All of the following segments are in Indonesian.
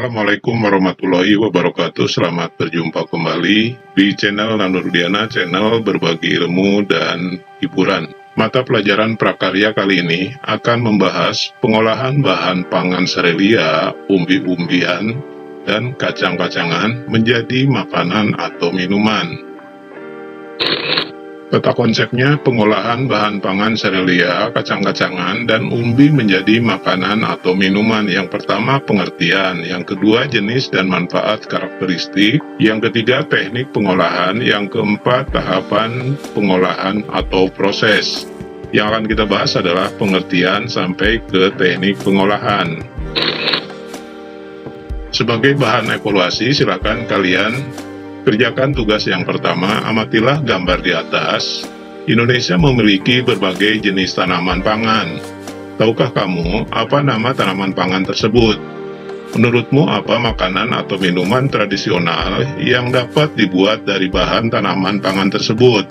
Assalamualaikum warahmatullahi wabarakatuh. Selamat berjumpa kembali di channel Nanurdiana, channel berbagi ilmu dan hiburan. Mata pelajaran prakarya kali ini akan membahas pengolahan bahan pangan serelia, umbi-umbian, dan kacang-kacangan menjadi makanan atau minuman. Peta konsepnya pengolahan bahan pangan serelia, kacang-kacangan, dan umbi menjadi makanan atau minuman. Yang pertama pengertian, yang kedua jenis dan manfaat karakteristik, yang ketiga teknik pengolahan, yang keempat tahapan pengolahan atau proses. Yang akan kita bahas adalah pengertian sampai ke teknik pengolahan. Sebagai bahan evaluasi, silakan kalian kerjakan tugas yang pertama, amatilah gambar di atas. Indonesia memiliki berbagai jenis tanaman pangan. Tahukah kamu apa nama tanaman pangan tersebut? Menurutmu apa makanan atau minuman tradisional yang dapat dibuat dari bahan tanaman pangan tersebut?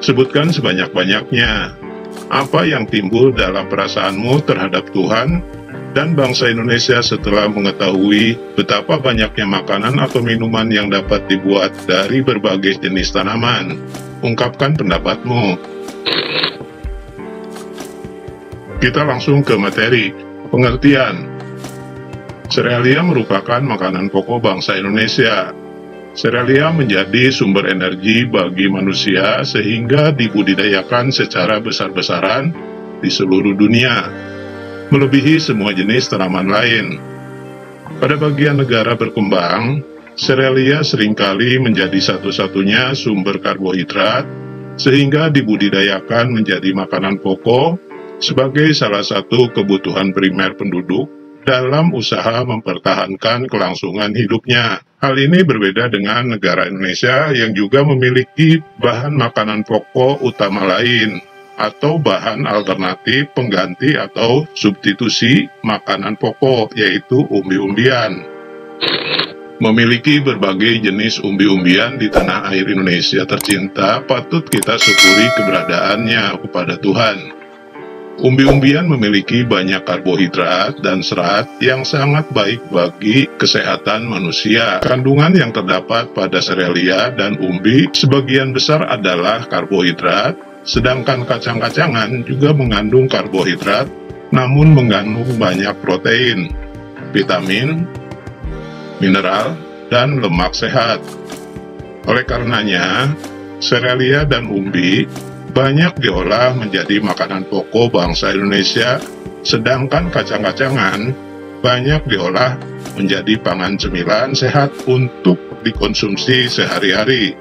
Sebutkan sebanyak-banyaknya. Apa yang timbul dalam perasaanmu terhadap Tuhan dan bangsa Indonesia setelah mengetahui betapa banyaknya makanan atau minuman yang dapat dibuat dari berbagai jenis tanaman? Ungkapkan pendapatmu. Kita langsung ke materi. Pengertian. Serealia merupakan makanan pokok bangsa Indonesia. Serealia menjadi sumber energi bagi manusia sehingga dibudidayakan secara besar-besaran di seluruh dunia, melebihi semua jenis tanaman lain. Pada bagian negara berkembang, serealia seringkali menjadi satu-satunya sumber karbohidrat, sehingga dibudidayakan menjadi makanan pokok sebagai salah satu kebutuhan primer penduduk dalam usaha mempertahankan kelangsungan hidupnya. Hal ini berbeda dengan negara Indonesia yang juga memiliki bahan makanan pokok utama lain, atau bahan alternatif pengganti atau substitusi makanan pokok, yaitu umbi-umbian. Memiliki berbagai jenis umbi-umbian di tanah air Indonesia tercinta, patut kita syukuri keberadaannya kepada Tuhan. Umbi-umbian memiliki banyak karbohidrat dan serat yang sangat baik bagi kesehatan manusia. Kandungan yang terdapat pada serealia dan umbi sebagian besar adalah karbohidrat, sedangkan kacang-kacangan juga mengandung karbohidrat, namun mengandung banyak protein, vitamin, mineral, dan lemak sehat. Oleh karenanya, serealia dan umbi banyak diolah menjadi makanan pokok bangsa Indonesia, sedangkan kacang-kacangan banyak diolah menjadi pangan cemilan sehat untuk dikonsumsi sehari-hari.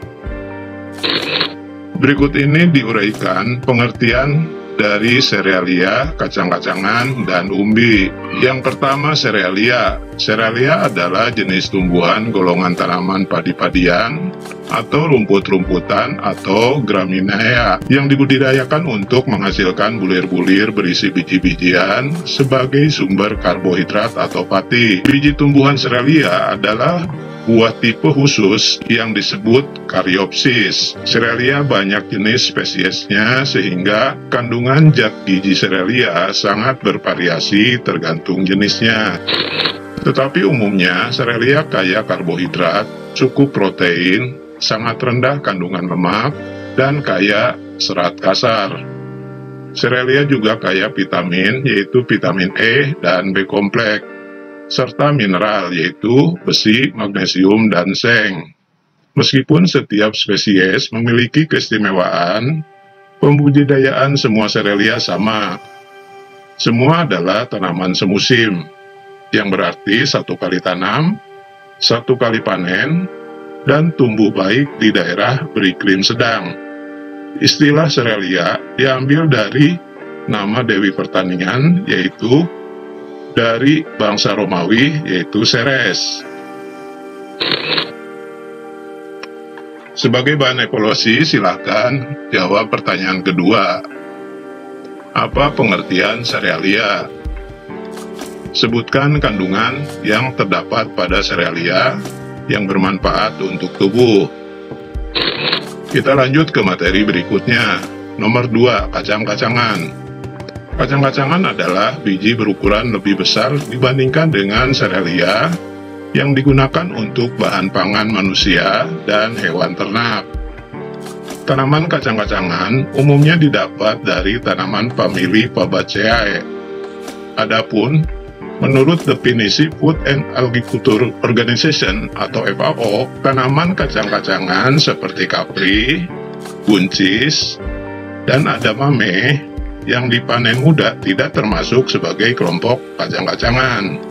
Berikut ini diuraikan pengertian dari serealia, kacang-kacangan, dan umbi. Yang pertama, serealia. Serealia adalah jenis tumbuhan golongan tanaman padi-padian atau rumput-rumputan atau graminea yang dibudidayakan untuk menghasilkan bulir-bulir berisi biji-bijian sebagai sumber karbohidrat atau pati. Biji tumbuhan serealia adalah buah tipe khusus yang disebut karyopsis. Serealia banyak jenis spesiesnya sehingga kandungan zat gizi serealia sangat bervariasi tergantung jenisnya. Tetapi umumnya serealia kaya karbohidrat, cukup protein, sangat rendah kandungan lemak, dan kaya serat kasar. Serealia juga kaya vitamin, yaitu vitamin E dan B kompleks, serta mineral yaitu besi, magnesium, dan seng. Meskipun setiap spesies memiliki keistimewaan, pembudidayaan semua serealia sama. Semua adalah tanaman semusim, yang berarti satu kali tanam, satu kali panen, dan tumbuh baik di daerah beriklim sedang. Istilah serealia diambil dari nama Dewi Pertanian, yaitu dari bangsa Romawi, yaitu Ceres. Sebagai bahan evaluasi, silakan jawab pertanyaan kedua. Apa pengertian serealia? Sebutkan kandungan yang terdapat pada serealia yang bermanfaat untuk tubuh. Kita lanjut ke materi berikutnya. Nomor 2, kacang-kacangan. Kacang-kacangan adalah biji berukuran lebih besar dibandingkan dengan serealia yang digunakan untuk bahan pangan manusia dan hewan ternak. Tanaman kacang-kacangan umumnya didapat dari tanaman famili Fabaceae. Adapun, menurut definisi Food and Agriculture Organization atau FAO, tanaman kacang-kacangan seperti kapri, buncis, dan edamame yang dipanen muda tidak termasuk sebagai kelompok kacang-kacangan.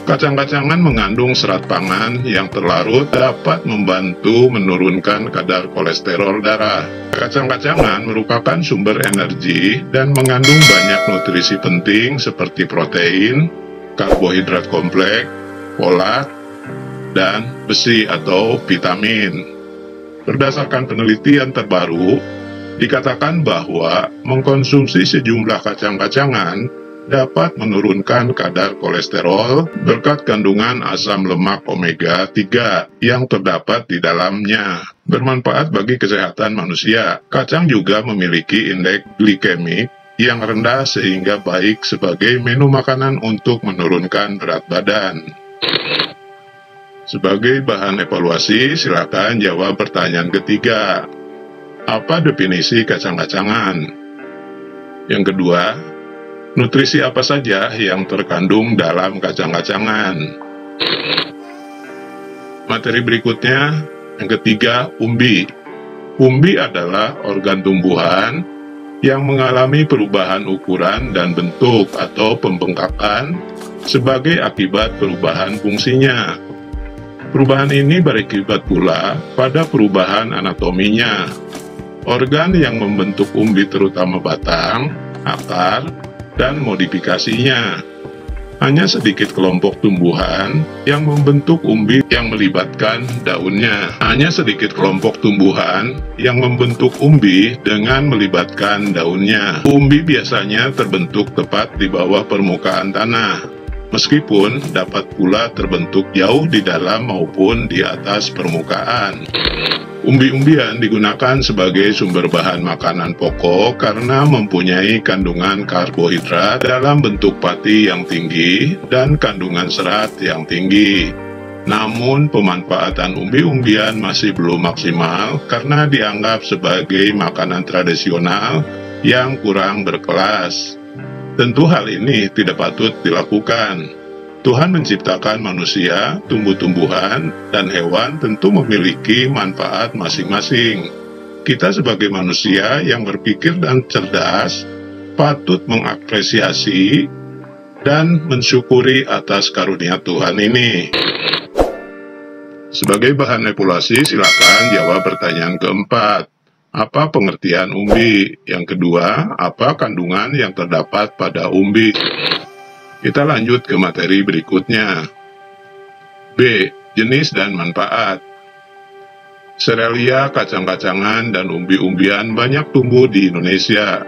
Kacang-kacangan mengandung serat pangan yang terlarut dapat membantu menurunkan kadar kolesterol darah. Kacang-kacangan merupakan sumber energi dan mengandung banyak nutrisi penting seperti protein, karbohidrat kompleks, folat, dan besi atau vitamin. Berdasarkan penelitian terbaru, dikatakan bahwa mengkonsumsi sejumlah kacang-kacangan dapat menurunkan kadar kolesterol berkat kandungan asam lemak omega 3 yang terdapat di dalamnya. Bermanfaat bagi kesehatan manusia. Kacang juga memiliki indeks glikemik yang rendah sehingga baik sebagai menu makanan untuk menurunkan berat badan. Sebagai bahan evaluasi, silakan jawab pertanyaan ketiga. Apa definisi kacang-kacangan? Yang kedua, nutrisi apa saja yang terkandung dalam kacang-kacangan? Materi berikutnya, yang ketiga, umbi. Umbi adalah organ tumbuhan yang mengalami perubahan ukuran dan bentuk atau pembengkakan sebagai akibat perubahan fungsinya. Perubahan ini berakibat pula pada perubahan anatominya. Organ yang membentuk umbi terutama batang, akar, dan modifikasinya. Hanya sedikit kelompok tumbuhan yang membentuk umbi yang melibatkan daunnya. Hanya sedikit kelompok tumbuhan yang membentuk umbi dengan melibatkan daunnya. Umbi biasanya terbentuk tepat di bawah permukaan tanah, meskipun dapat pula terbentuk jauh di dalam maupun di atas permukaan. Umbi-umbian digunakan sebagai sumber bahan makanan pokok karena mempunyai kandungan karbohidrat dalam bentuk pati yang tinggi dan kandungan serat yang tinggi. Namun, pemanfaatan umbi-umbian masih belum maksimal karena dianggap sebagai makanan tradisional yang kurang berkelas. Tentu hal ini tidak patut dilakukan. Tuhan menciptakan manusia, tumbuh-tumbuhan, dan hewan tentu memiliki manfaat masing-masing. Kita sebagai manusia yang berpikir dan cerdas, patut mengapresiasi dan mensyukuri atas karunia Tuhan ini. Sebagai bahan evaluasi, silakan jawab pertanyaan keempat. Apa pengertian umbi? Yang kedua, apa kandungan yang terdapat pada umbi? Kita lanjut ke materi berikutnya. B. Jenis dan manfaat. Serealia, kacang-kacangan, dan umbi-umbian banyak tumbuh di Indonesia.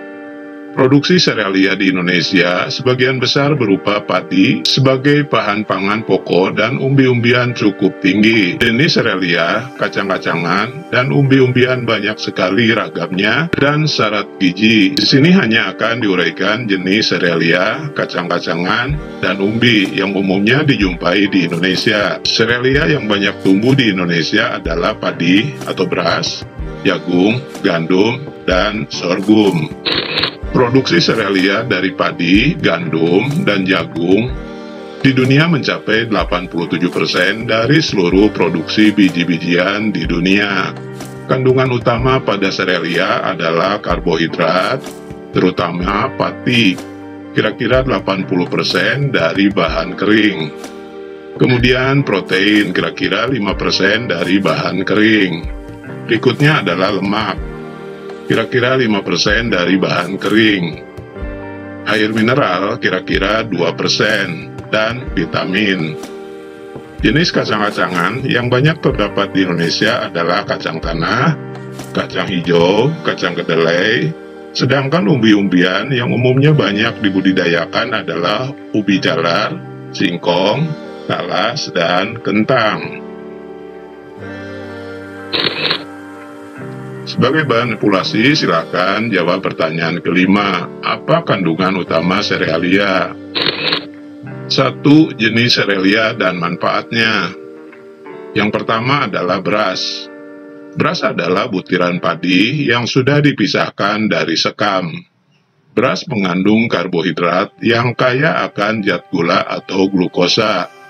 Produksi serealia di Indonesia sebagian besar berupa padi sebagai bahan pangan pokok dan umbi-umbian cukup tinggi. Jenis serealia, kacang-kacangan, dan umbi-umbian banyak sekali ragamnya dan syarat gizi. Di sini hanya akan diuraikan jenis serealia, kacang-kacangan, dan umbi yang umumnya dijumpai di Indonesia. Serealia yang banyak tumbuh di Indonesia adalah padi atau beras, jagung, gandum, dan sorghum. Produksi serealia dari padi, gandum, dan jagung di dunia mencapai 87% dari seluruh produksi biji-bijian di dunia. Kandungan utama pada serealia adalah karbohidrat, terutama pati, kira-kira 80% dari bahan kering. Kemudian protein, kira-kira 5% dari bahan kering. Berikutnya adalah lemak, kira-kira 5% dari bahan kering. Air mineral kira-kira 2%, dan vitamin. Jenis kacang-kacangan yang banyak terdapat di Indonesia adalah kacang tanah, kacang hijau, kacang kedelai, sedangkan umbi-umbian yang umumnya banyak dibudidayakan adalah ubi jalar, singkong, talas, dan kentang. Sebagai bahan evaluasi, silakan jawab pertanyaan kelima. Apa kandungan utama serealia? 1. Jenis serealia dan manfaatnya. Yang pertama adalah beras. Beras adalah butiran padi yang sudah dipisahkan dari sekam. Beras mengandung karbohidrat yang kaya akan zat gula atau glukosa.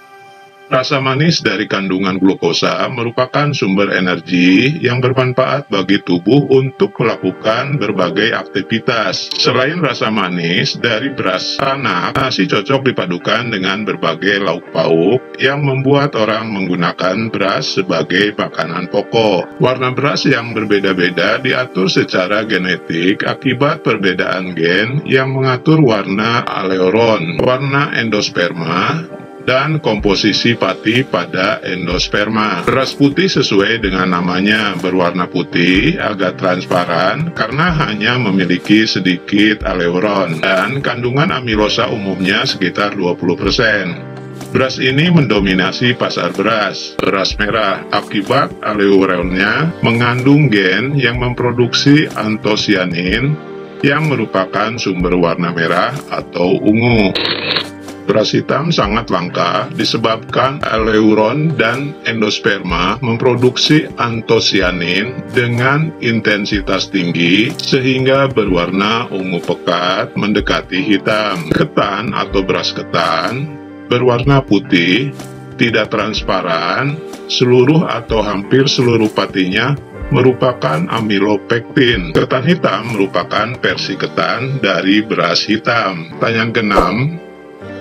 Rasa manis dari kandungan glukosa merupakan sumber energi yang bermanfaat bagi tubuh untuk melakukan berbagai aktivitas. Selain rasa manis dari beras tanak, nasi cocok dipadukan dengan berbagai lauk pauk yang membuat orang menggunakan beras sebagai makanan pokok. Warna beras yang berbeda-beda diatur secara genetik akibat perbedaan gen yang mengatur warna aleuron, warna endosperma, dan komposisi pati pada endosperma. Beras putih sesuai dengan namanya berwarna putih, agak transparan karena hanya memiliki sedikit aleuron, dan kandungan amilosa umumnya sekitar 20%. Beras ini mendominasi pasar beras. Beras merah akibat aleuronnya mengandung gen yang memproduksi antosianin yang merupakan sumber warna merah atau ungu. Beras hitam sangat langka disebabkan aleuron dan endosperma memproduksi antosianin dengan intensitas tinggi sehingga berwarna ungu pekat mendekati hitam. Ketan atau beras ketan berwarna putih, tidak transparan, seluruh atau hampir seluruh patinya merupakan amilopektin. Ketan hitam merupakan versi ketan dari beras hitam. Pertanyaan ke-6,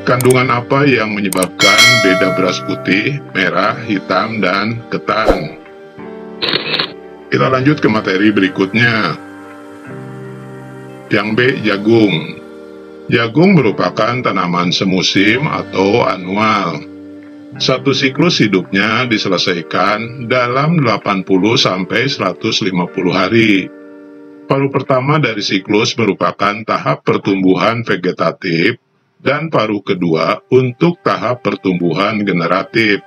kandungan apa yang menyebabkan beda beras putih, merah, hitam, dan ketan? Kita lanjut ke materi berikutnya. Yang B, jagung. Jagung merupakan tanaman semusim atau anual. Satu siklus hidupnya diselesaikan dalam 80-150 hari. Paruh pertama dari siklus merupakan tahap pertumbuhan vegetatif, dan paruh kedua untuk tahap pertumbuhan generatif.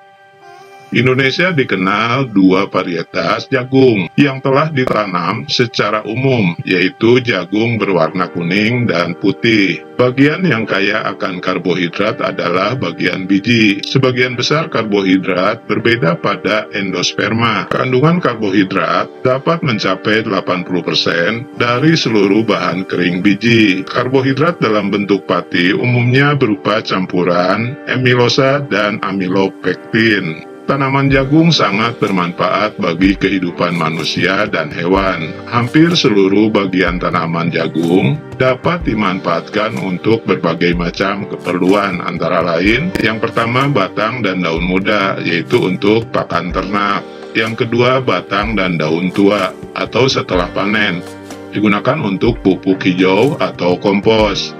Indonesia dikenal dua varietas jagung yang telah ditanam secara umum, yaitu jagung berwarna kuning dan putih. Bagian yang kaya akan karbohidrat adalah bagian biji. Sebagian besar karbohidrat berbeda pada endosperma. Kandungan karbohidrat dapat mencapai 80% dari seluruh bahan kering biji. Karbohidrat dalam bentuk pati umumnya berupa campuran amilosa dan amilopektin. Tanaman jagung sangat bermanfaat bagi kehidupan manusia dan hewan. Hampir seluruh bagian tanaman jagung dapat dimanfaatkan untuk berbagai macam keperluan, antara lain yang pertama batang dan daun muda, yaitu untuk pakan ternak. Yang kedua batang dan daun tua atau setelah panen, digunakan untuk pupuk hijau atau kompos.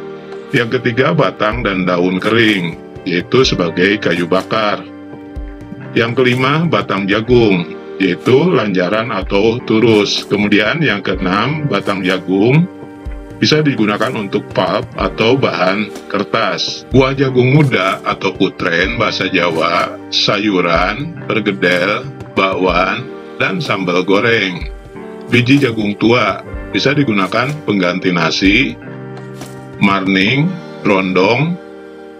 Yang ketiga batang dan daun kering, yaitu sebagai kayu bakar. Yang kelima, batang jagung, yaitu lanjaran atau turus. Kemudian yang keenam, batang jagung bisa digunakan untuk pulp atau bahan kertas. Buah jagung muda atau putren bahasa Jawa, sayuran, pergedel, bakwan, dan sambal goreng. Biji jagung tua bisa digunakan pengganti nasi, marning, rondong,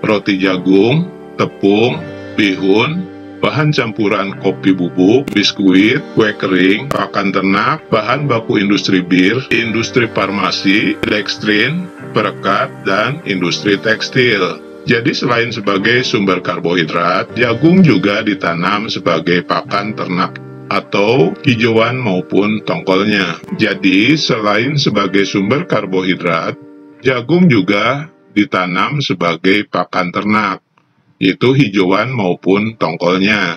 roti jagung, tepung, bihun, bahan campuran kopi bubuk, biskuit, kue kering, pakan ternak, bahan baku industri bir, industri farmasi, dekstrin, perekat, dan industri tekstil. Jadi selain sebagai sumber karbohidrat, jagung juga ditanam sebagai pakan ternak atau hijauan maupun tongkolnya. Jadi selain sebagai sumber karbohidrat, jagung juga ditanam sebagai pakan ternak, yaitu hijauan maupun tongkolnya.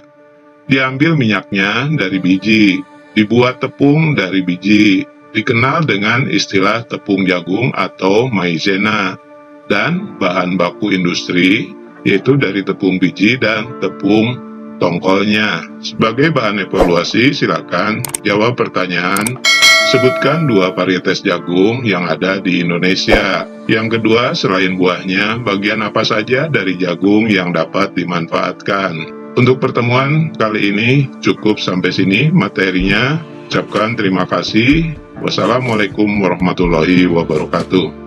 Diambil minyaknya dari biji, dibuat tepung dari biji, dikenal dengan istilah tepung jagung atau maizena, dan bahan baku industri, yaitu dari tepung biji dan tepung tongkolnya. Sebagai bahan evaluasi, silakan jawab pertanyaan. Sebutkan dua varietas jagung yang ada di Indonesia. Yang kedua, selain buahnya, bagian apa saja dari jagung yang dapat dimanfaatkan? Untuk pertemuan kali ini cukup sampai sini materinya. Ucapkan terima kasih. Wassalamualaikum warahmatullahi wabarakatuh.